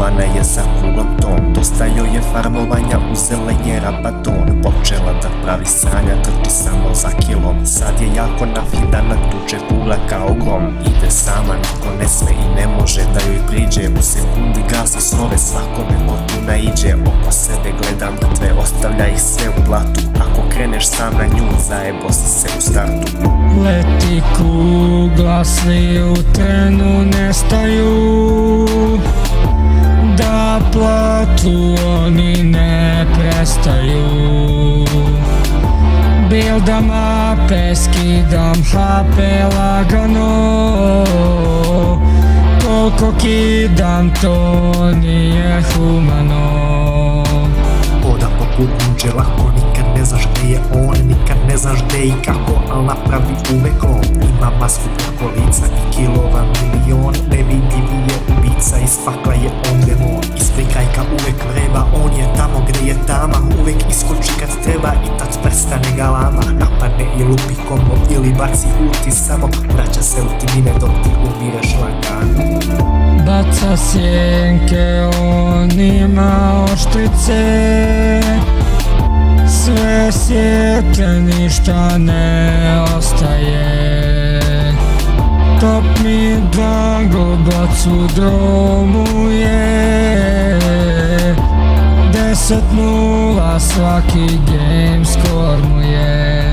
Školovana je sa kuglom ton, dosta joj je farmovanja, uzela je rabaton. Počela da pravi sranja, trči samo za kilom. Sad je jako nafidana, tuče kugla kao grom. Ide sama, niko ne sme i ne može da joj priđe. U sekundi gasi snove svakome ko tu naiđe. Oko sebe gleda mrtve, ostavlja ih sve u blatu. Ako kreneš sam na nju, zajebo si se u startu. Leti kugla, svi u trenu nestaju, da platu oni ne prestaju. Bildam ape, skidam hape lagano, koliko kidam to nije humano. Hoda poput muđe lako, nikad ne znaš gde je on, nikad ne znaš gde i kako, al napravi uvek on. Ima masku preko lica i kilova milion, nevidljivi je ubica, iz fakla je on demon. Iz prikajka uvek vreba, on je tamo gde je tama, uvek iskoči kad treba i tad prestane galama. Napadne i lupi kombo ili baci ulti samo, vraća se u timine dok ti umireš lagano. Baca sjenke, on ima oštrice, sve sjete, ništa ne ostaje. Top mi dva gobac u dromu je, 10-0 svaki game skor mu je.